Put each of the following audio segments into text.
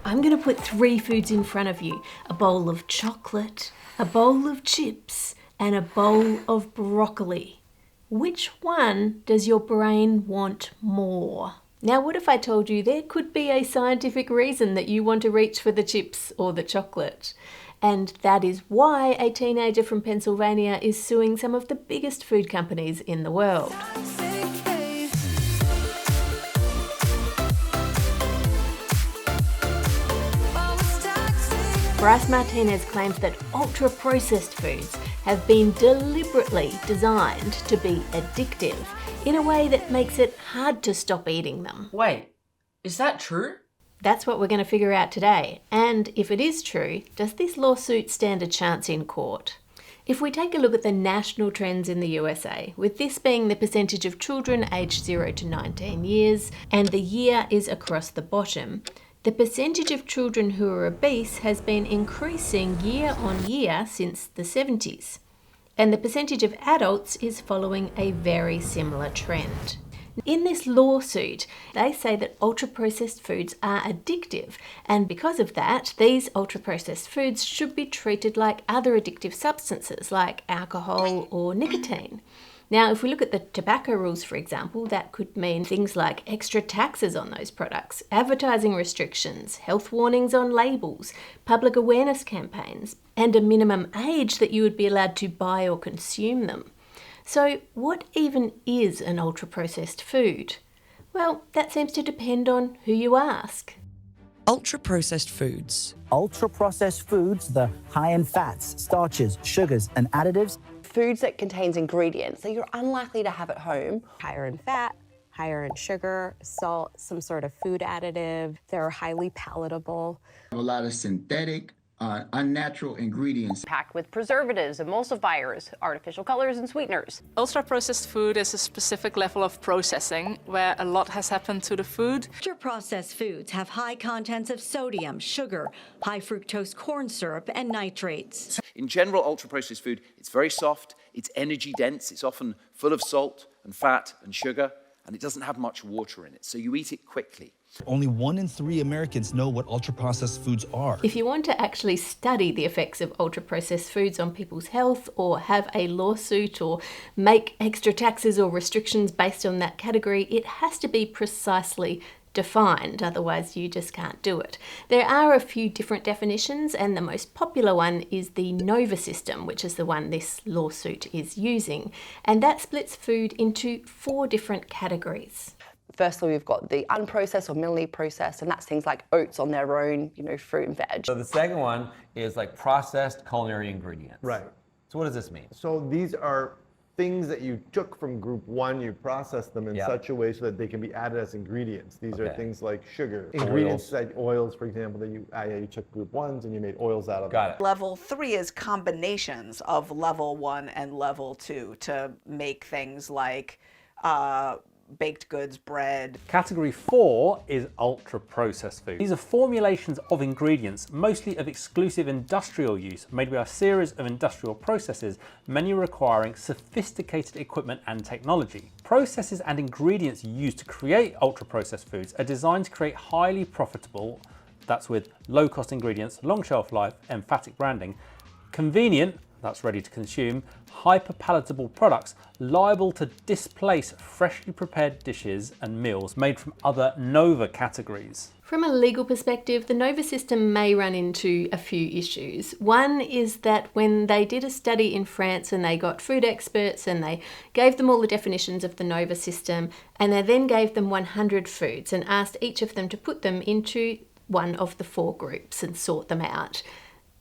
I'm going to put 3 foods in front of you. A bowl of chocolate, a bowl of chips, and a bowl of broccoli. Which one does your brain want more? Now, what if I told you there could be a scientific reason that you want to reach for the chips or the chocolate? And that is why a teenager from Pennsylvania is suing some of the biggest food companies in the world. Bryce Martinez claims that ultra-processed foods have been deliberately designed to be addictive in a way that makes it hard to stop eating them. Wait, is that true? That's what we're going to figure out today. And if it is true, does this lawsuit stand a chance in court? If we take a look at the national trends in the USA, with this being the percentage of children aged 0 to 19 years, and the year is across the bottom, the percentage of children who are obese has been increasing year on year since the 70s. And the percentage of adults is following a very similar trend. In this lawsuit, they say that ultra-processed foods are addictive, and because of that, these ultra-processed foods should be treated like other addictive substances like alcohol or nicotine. Now, if we look at the tobacco rules, for example, that could mean things like extra taxes on those products, advertising restrictions, health warnings on labels, public awareness campaigns, and a minimum age that you would be allowed to buy or consume them. So what even is an ultra-processed food? Well, that seems to depend on who you ask. Ultra-processed foods. Ultra-processed foods, the high in fats, starches, sugars, and additives. Foods that contains ingredients that you're unlikely to have at home. Higher in fat, higher in sugar, salt, some sort of food additive. They're highly palatable. A lot of synthetic, unnatural ingredients. Packed with preservatives, emulsifiers, artificial colors, and sweeteners. Ultra-processed food is a specific level of processing where a lot has happened to the food. Ultra-processed foods have high contents of sodium, sugar, high fructose corn syrup, and nitrates. In general, ultra-processed food, it's very soft, it's energy dense, it's often full of salt and fat and sugar, and it doesn't have much water in it, so you eat it quickly. Only 1 in 3 Americans know what ultra-processed foods are. If you want to actually study the effects of ultra-processed foods on people's health, or have a lawsuit, or make extra taxes or restrictions based on that category, it has to be precisely defined, otherwise you just can't do it. There are a few different definitions, and the most popular one is the NOVA system, which is the one this lawsuit is using, and that splits food into 4 different categories. Firstly, we've got the unprocessed or minimally processed, and that's things like oats on their own, fruit and veg. So the second one is like processed culinary ingredients. Right. So what does this mean? So these are things that you took from group 1, you processed them in such a way so that they can be added as ingredients. These are things like sugar, ingredients like oils, for example, that you took group 1s and you made oils out of them. Got it. Level 3 is combinations of level 1 and level 2 to make things like baked goods, bread. Category 4 is ultra-processed food. These are formulations of ingredients, mostly of exclusive industrial use, made by a series of industrial processes, many requiring sophisticated equipment and technology. Processes and ingredients used to create ultra-processed foods are designed to create highly profitable, that's with low-cost ingredients, long shelf life, emphatic branding, convenient, that's ready to consume, hyper-palatable products liable to displace freshly prepared dishes and meals made from other NOVA categories. From a legal perspective, the NOVA system may run into a few issues. One is that when they did a study in France and they got food experts and they gave them all the definitions of the NOVA system, and they then gave them 100 foods and asked each of them to put them into one of the 4 groups and sort them out,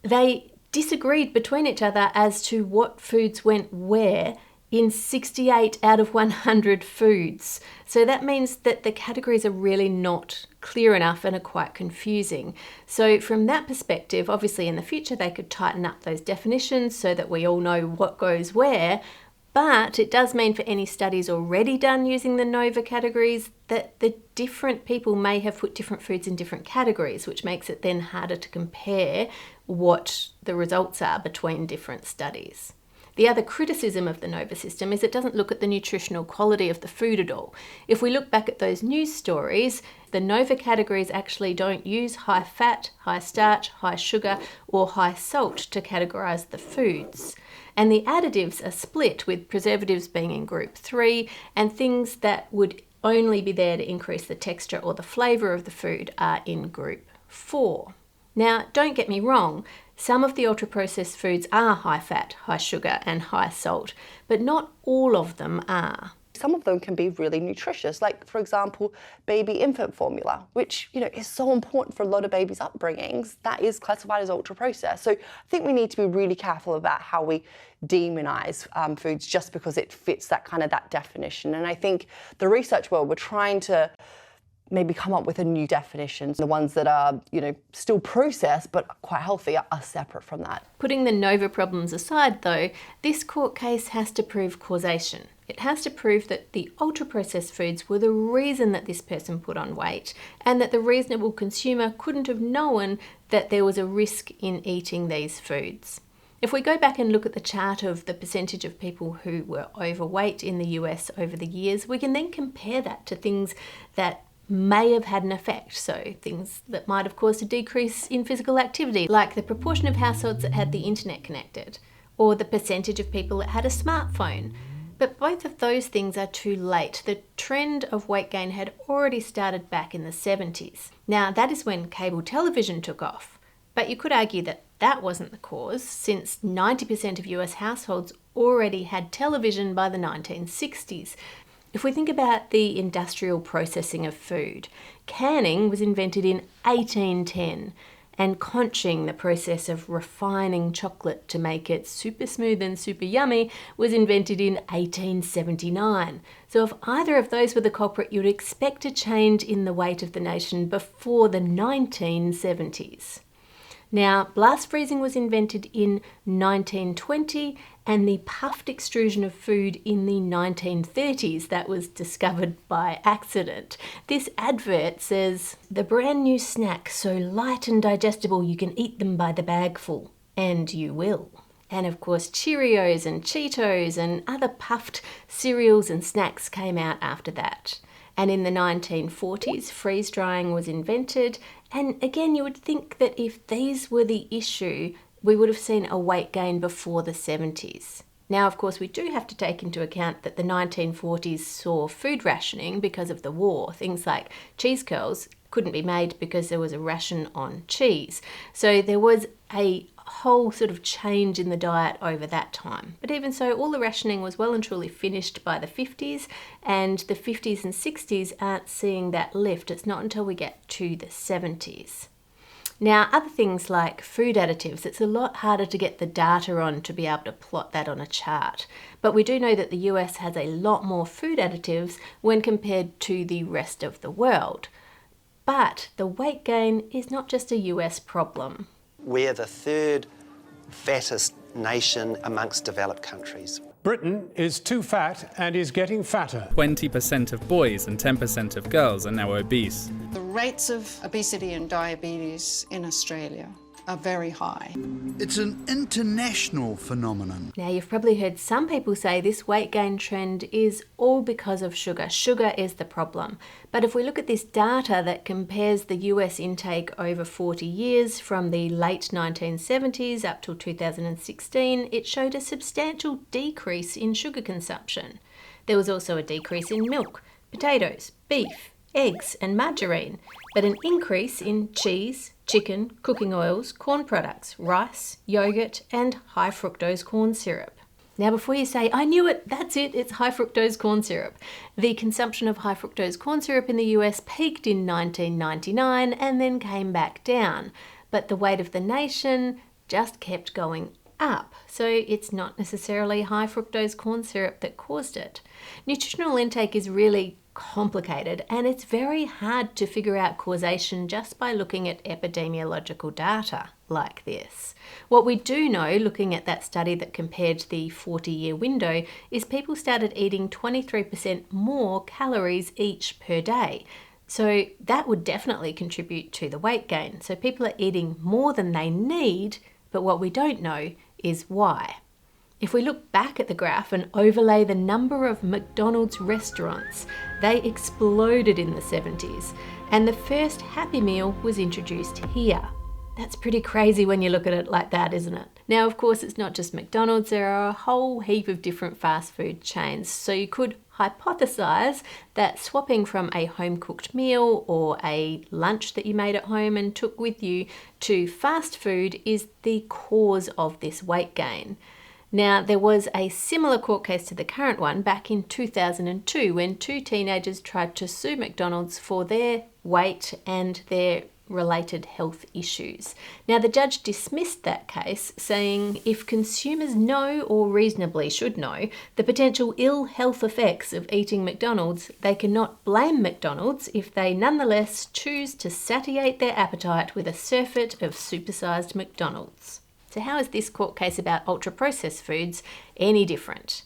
they disagreed between each other as to what foods went where in 68 out of 100 foods. So that means that the categories are really not clear enough and are quite confusing. So from that perspective, obviously in the future they could tighten up those definitions so that we all know what goes where, but it does mean for any studies already done using the NOVA categories that the different people may have put different foods in different categories, which makes it then harder to compare what the results are between different studies. The other criticism of the NOVA system is it doesn't look at the nutritional quality of the food at all. If we look back at those news stories, the NOVA categories actually don't use high fat, high starch, high sugar, or high salt to categorise the foods. And the additives are split, with preservatives being in group 3 and things that would only be there to increase the texture or the flavour of the food are in group 4. Now, don't get me wrong, some of the ultra-processed foods are high fat, high sugar and high salt, but not all of them are. Some of them can be really nutritious, like, for example, baby infant formula, which, is so important for a lot of babies' upbringings. That is classified as ultra-processed. So I think we need to be really careful about how we demonize foods just because it fits that definition. And I think the research world, we're trying to maybe come up with a new definition. The ones that are, still processed but quite healthy are separate from that. Putting the NOVA problems aside though, this court case has to prove causation. It has to prove that the ultra-processed foods were the reason that this person put on weight and that the reasonable consumer couldn't have known that there was a risk in eating these foods. If we go back and look at the chart of the percentage of people who were overweight in the US over the years, we can then compare that to things that may have had an effect. So things that might have caused a decrease in physical activity, like the proportion of households that had the internet connected, or the percentage of people that had a smartphone. But both of those things are too late. The trend of weight gain had already started back in the 70s. Now, that is when cable television took off. But you could argue that that wasn't the cause, since 90% of US households already had television by the 1960s. If we think about the industrial processing of food, canning was invented in 1810, and conching, the process of refining chocolate to make it super smooth and super yummy, was invented in 1879. So if either of those were the culprit, you'd expect a change in the weight of the nation before the 1970s. Now, blast freezing was invented in 1920 and the puffed extrusion of food in the 1930s. That was discovered by accident. This advert says, "The brand new snack, so light and digestible you can eat them by the bagful." And you will. And of course, Cheerios and Cheetos and other puffed cereals and snacks came out after that. And in the 1940s, freeze drying was invented. And again, you would think that if these were the issue, we would have seen a weight gain before the 70s. Now, of course, we do have to take into account that the 1940s saw food rationing because of the war. Things like cheese curls couldn't be made because there was a ration on cheese. So there was a whole sort of change in the diet over that time. But even so, all the rationing was well and truly finished by the 50s, and the 50s and 60s aren't seeing that lift. It's not until we get to the 70s. Now, other things like food additives, it's a lot harder to get the data on to be able to plot that on a chart. But we do know that the US has a lot more food additives when compared to the rest of the world. But the weight gain is not just a US problem. We're the third fattest nation amongst developed countries. Britain is too fat and is getting fatter. 20% of boys and 10% of girls are now obese. The rates of obesity and diabetes in Australia are very high. It's an international phenomenon. Now, you've probably heard some people say this weight gain trend is all because of sugar. Sugar is the problem. But if we look at this data that compares the US intake over 40 years from the late 1970s up till 2016, it showed a substantial decrease in sugar consumption. There was also a decrease in milk, potatoes, beef, eggs and margarine, but an increase in cheese, chicken, cooking oils, corn products, rice, yogurt and high fructose corn syrup. Now, before you say, "I knew it, that's it, it's high fructose corn syrup." The consumption of high fructose corn syrup in the US peaked in 1999 and then came back down, but the weight of the nation just kept going up. So it's not necessarily high fructose corn syrup that caused it. Nutritional intake is really complicated and it's very hard to figure out causation just by looking at epidemiological data like this. What we do know, looking at that study that compared the 40-year window, is people started eating 23% more calories each per day. So that would definitely contribute to the weight gain. So people are eating more than they need, but what we don't know is why. If we look back at the graph and overlay the number of McDonald's restaurants, they exploded in the 70s, and the first Happy Meal was introduced here. That's pretty crazy when you look at it like that, isn't it? Now, of course, it's not just McDonald's, there are a whole heap of different fast food chains, so you could hypothesize that swapping from a home-cooked meal or a lunch that you made at home and took with you to fast food is the cause of this weight gain. Now, there was a similar court case to the current one back in 2002 when two teenagers tried to sue McDonald's for their weight and their related health issues. Now, the judge dismissed that case, saying if consumers know or reasonably should know the potential ill health effects of eating McDonald's, they cannot blame McDonald's if they nonetheless choose to satiate their appetite with a surfeit of supersized McDonald's. So how is this court case about ultra-processed foods any different?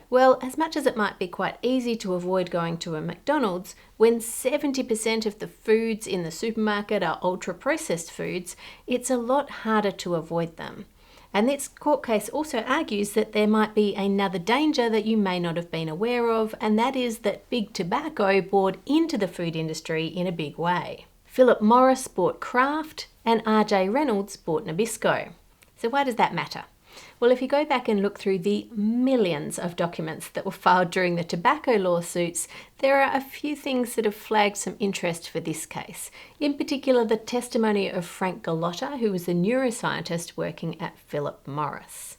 Well, as much as it might be quite easy to avoid going to a McDonald's, when 70% of the foods in the supermarket are ultra-processed foods, it's a lot harder to avoid them. And this court case also argues that there might be another danger that you may not have been aware of, and that is that big tobacco bought into the food industry in a big way. Philip Morris bought Kraft, and R.J. Reynolds bought Nabisco. So why does that matter? Well, if you go back and look through the millions of documents that were filed during the tobacco lawsuits, there are a few things that have flagged some interest for this case. In particular, the testimony of Frank Gallotta, who was a neuroscientist working at Philip Morris.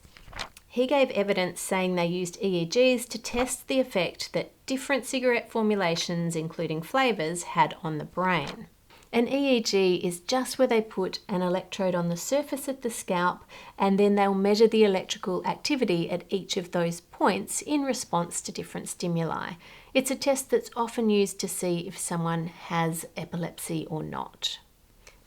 He gave evidence saying they used EEGs to test the effect that different cigarette formulations, including flavours, had on the brain. An EEG is just where they put an electrode on the surface of the scalp and then they'll measure the electrical activity at each of those points in response to different stimuli. It's a test that's often used to see if someone has epilepsy or not.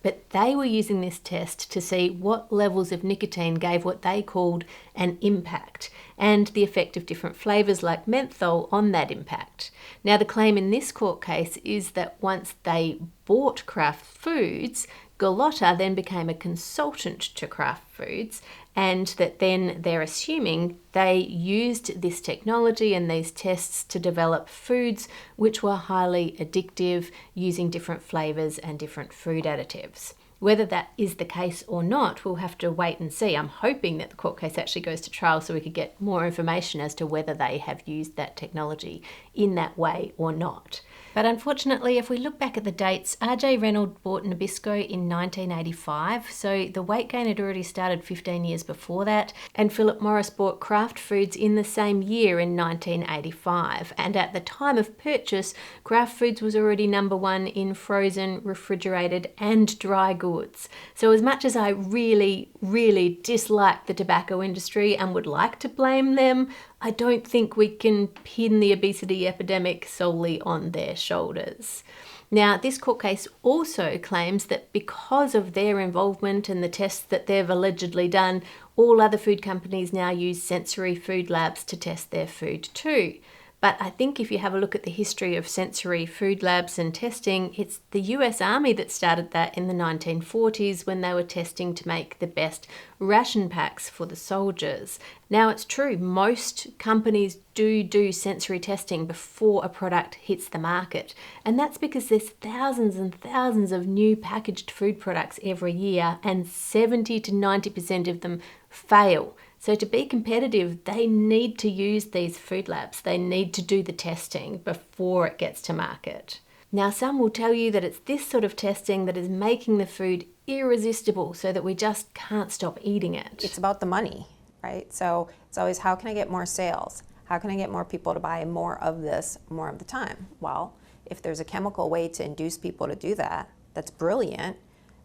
But they were using this test to see what levels of nicotine gave what they called an impact and the effect of different flavours like menthol on that impact. Now, the claim in this court case is that once they bought Kraft Foods, Gallotta then became a consultant to Kraft Foods, and that then they're assuming they used this technology and these tests to develop foods which were highly addictive, using different flavours and different food additives. Whether that is the case or not, we'll have to wait and see. I'm hoping that the court case actually goes to trial so we could get more information as to whether they have used that technology in that way or not. But unfortunately, if we look back at the dates, R.J. Reynolds bought Nabisco in 1985, so the weight gain had already started 15 years before that, and Philip Morris bought Kraft Foods in the same year in 1985. And at the time of purchase, Kraft Foods was already number one in frozen, refrigerated and dry goods. So as much as I really, really dislike the tobacco industry and would like to blame them, I don't think we can pin the obesity epidemic solely on their shoulders. Now, this court case also claims that because of their involvement and the tests that they've allegedly done, all other food companies now use sensory food labs to test their food too. But I think if you have a look at the history of sensory food labs and testing, it's the US Army that started that in the 1940s when they were testing to make the best ration packs for the soldiers. Now, it's true, most companies do sensory testing before a product hits the market. And that's because there's thousands and thousands of new packaged food products every year, and 70 to 90% of them fail. So to be competitive, they need to use these food labs. They need to do the testing before it gets to market. Now, some will tell you that it's this sort of testing that is making the food irresistible so that we just can't stop eating it. It's about the money, right? So it's always, how can I get more sales? How can I get more people to buy more of this more of the time? Well, if there's a chemical way to induce people to do that, that's brilliant.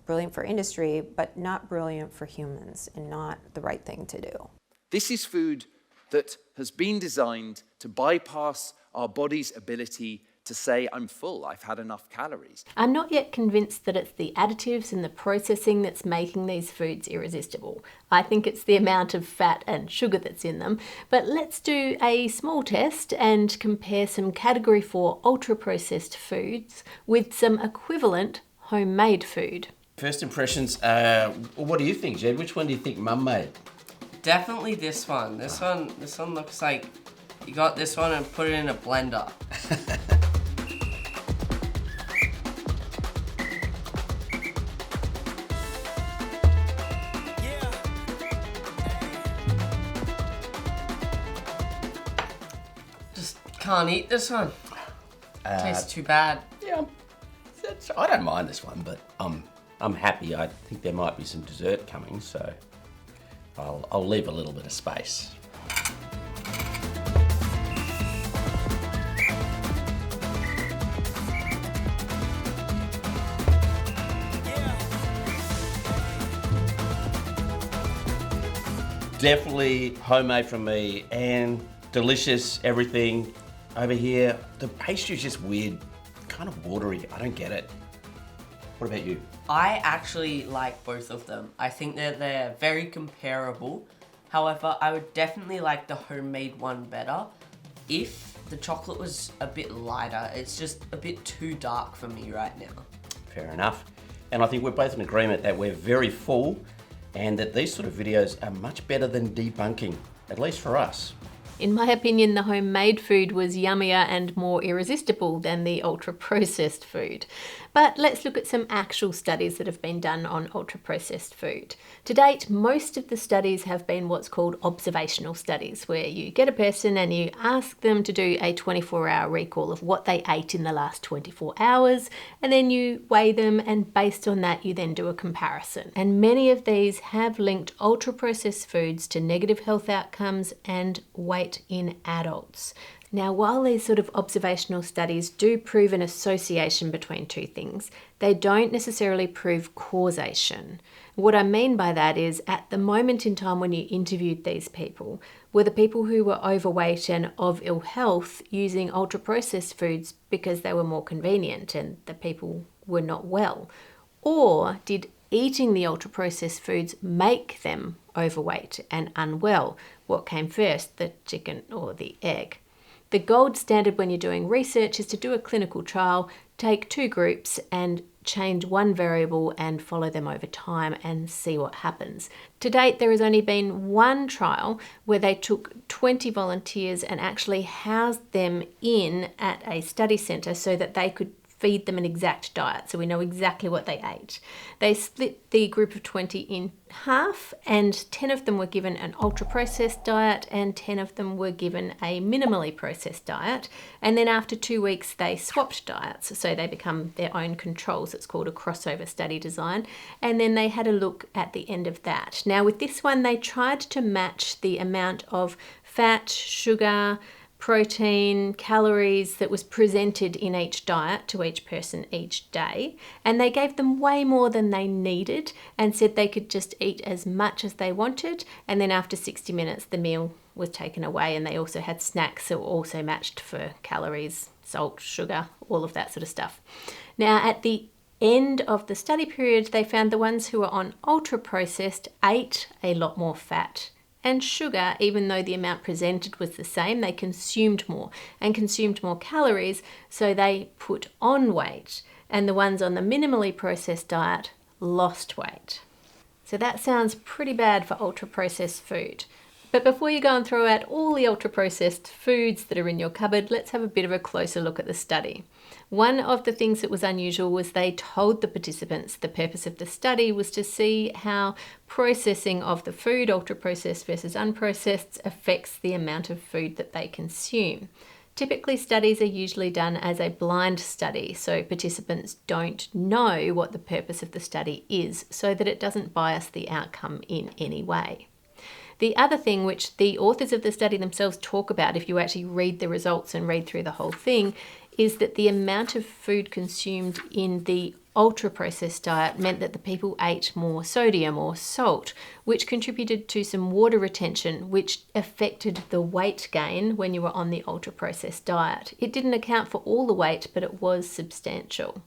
Brilliant for industry, but not brilliant for humans and not the right thing to do. This is food that has been designed to bypass our body's ability to say, I'm full, I've had enough calories. I'm not yet convinced that it's the additives and the processing that's making these foods irresistible. I think it's the amount of fat and sugar that's in them. But let's do a small test and compare some Category 4 ultra-processed foods with some equivalent homemade food. First impressions, what do you think, Jed? Which one do you think Mum made? Definitely this one. This one looks like you got this one and put it in a blender. Just can't eat this one. Tastes too bad. Yeah, I don't mind this one, but I'm happy. I think there might be some dessert coming, so I'll leave a little bit of space. Definitely homemade from me, and delicious, everything. Over here, the pastry's just weird, kind of watery. I don't get it. What about you? I actually like both of them. I think that they're very comparable. However, I would definitely like the homemade one better if the chocolate was a bit lighter. It's just a bit too dark for me right now. Fair enough. And I think we're both in agreement that we're very full and that these sort of videos are much better than debunking, at least for us. In my opinion, the homemade food was yummier and more irresistible than the ultra-processed food. But let's look at some actual studies that have been done on ultra-processed food. To date, most of the studies have been what's called observational studies, where you get a person and you ask them to do a 24-hour recall of what they ate in the last 24 hours, and then you weigh them, and based on that you then do a comparison. And many of these have linked ultra-processed foods to negative health outcomes and weight in adults. Now, while these sort of observational studies do prove an association between two things, they don't necessarily prove causation. What I mean by that is, at the moment in time when you interviewed these people, were the people who were overweight and of ill health using ultra-processed foods because they were more convenient and the people were not well? Or did eating the ultra-processed foods make them overweight and unwell? What came first, the chicken or the egg? The gold standard when you're doing research is to do a clinical trial, take two groups and change one variable and follow them over time and see what happens. To date, there has only been one trial where they took 20 volunteers and actually housed them in at a study centre so that they could feed them an exact diet, so we know exactly what they ate. They split the group of 20 in half, and 10 of them were given an ultra-processed diet and 10 of them were given a minimally processed diet, and then after 2 weeks they swapped diets, so they become their own controls. It's called a crossover study design, and then they had a look at the end of that. Now with this one, they tried to match the amount of fat, sugar, protein, calories that was presented in each diet to each person each day, and they gave them way more than they needed and said they could just eat as much as they wanted, and then after 60 minutes the meal was taken away, and they also had snacks that were also matched for calories, salt, sugar, all of that sort of stuff. Now at the end of the study period, they found the ones who were on ultra-processed ate a lot more fat and sugar. Even though the amount presented was the same, they consumed more and consumed more calories, so they put on weight, and the ones on the minimally processed diet lost weight. So that sounds pretty bad for ultra-processed food. But before you go and throw out all the ultra-processed foods that are in your cupboard, let's have a bit of a closer look at the study. One of the things that was unusual was they told the participants the purpose of the study was to see how processing of the food, ultra-processed versus unprocessed, affects the amount of food that they consume. Typically, studies are usually done as a blind study, so participants don't know what the purpose of the study is, so that it doesn't bias the outcome in any way. The other thing which the authors of the study themselves talk about, if you actually read the results and read through the whole thing, is that the amount of food consumed in the ultra-processed diet meant that the people ate more sodium or salt, which contributed to some water retention, which affected the weight gain when you were on the ultra-processed diet. It didn't account for all the weight, but it was substantial.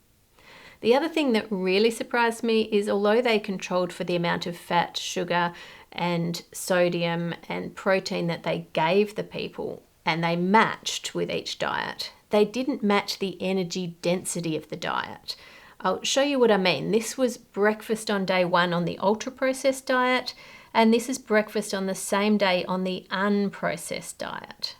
The other thing that really surprised me is, although they controlled for the amount of fat, sugar, and sodium and protein that they gave the people, and they matched with each diet, they didn't match the energy density of the diet. I'll show you what I mean. This was breakfast on day one on the ultra-processed diet, and this is breakfast on the same day on the unprocessed diet.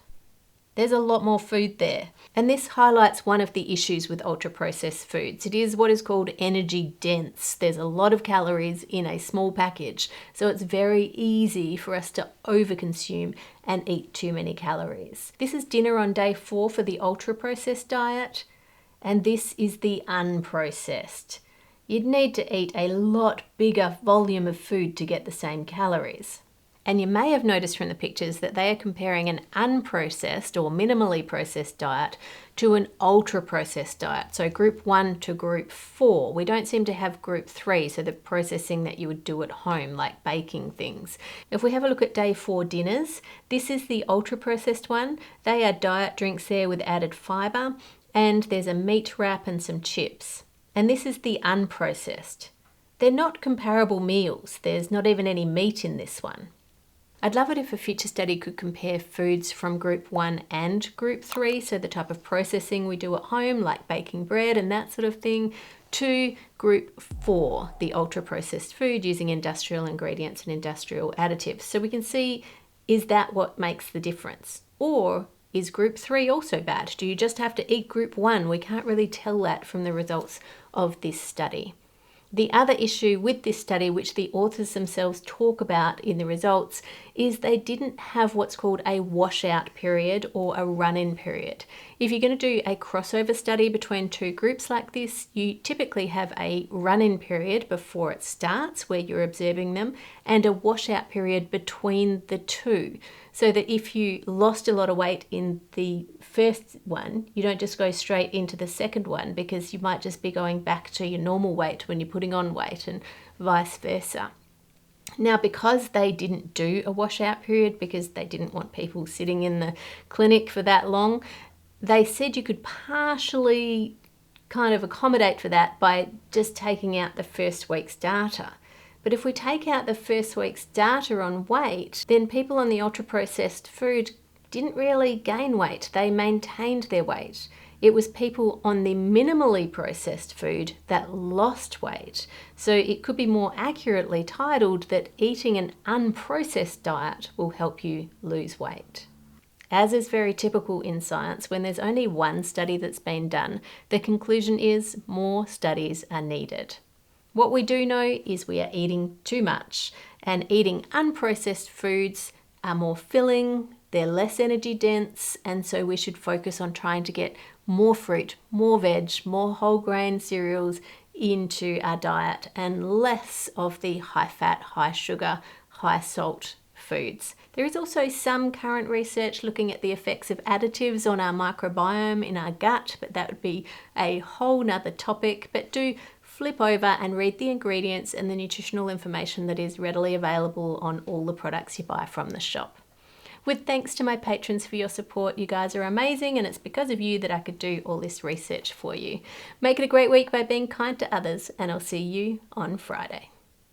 There's a lot more food there. And this highlights one of the issues with ultra-processed foods. It is what is called energy dense. There's a lot of calories in a small package, so it's very easy for us to overconsume and eat too many calories. This is dinner on day 4 for the ultra-processed diet, and this is the unprocessed. You'd need to eat a lot bigger volume of food to get the same calories. And you may have noticed from the pictures that they are comparing an unprocessed or minimally processed diet to an ultra-processed diet. So group 1 to group 4. We don't seem to have group 3, so the processing that you would do at home, like baking things. If we have a look at day 4 dinners, this is the ultra-processed one. They are diet drinks there with added fibre, and there's a meat wrap and some chips. And this is the unprocessed. They're not comparable meals. There's not even any meat in this one. I'd love it if a future study could compare foods from group 1 and group 3, so the type of processing we do at home, like baking bread and that sort of thing, to group 4, the ultra-processed food using industrial ingredients and industrial additives. So we can see, is that what makes the difference? Or is group 3 also bad? Do you just have to eat group 1? We can't really tell that from the results of this study. The other issue with this study, which the authors themselves talk about in the results, is they didn't have what's called a washout period or a run-in period. If you're going to do a crossover study between two groups like this, you typically have a run-in period before it starts, where you're observing them, and a washout period between the two, so that if you lost a lot of weight in the first one, you don't just go straight into the second one, because you might just be going back to your normal weight when you're putting on weight, and vice versa. Now, because they didn't do a washout period, because they didn't want people sitting in the clinic for that long, they said you could partially kind of accommodate for that by just taking out the first week's data. But if we take out the first week's data on weight, then people on the ultra-processed food didn't really gain weight. They maintained their weight. It was people on the minimally processed food that lost weight. So it could be more accurately titled that eating an unprocessed diet will help you lose weight. As is very typical in science, when there's only one study that's been done, the conclusion is more studies are needed. What we do know is we are eating too much, and eating unprocessed foods are more filling, they're less energy dense, and so we should focus on trying to get more fruit, more veg, more whole grain cereals into our diet, and less of the high fat, high sugar, high salt foods. There is also some current research looking at the effects of additives on our microbiome in our gut, but that would be a whole nother topic. But do flip over and read the ingredients and the nutritional information that is readily available on all the products you buy from the shop. With thanks to my patrons for your support. You guys are amazing, and it's because of you that I could do all this research for you. Make it a great week by being kind to others, and I'll see you on Friday.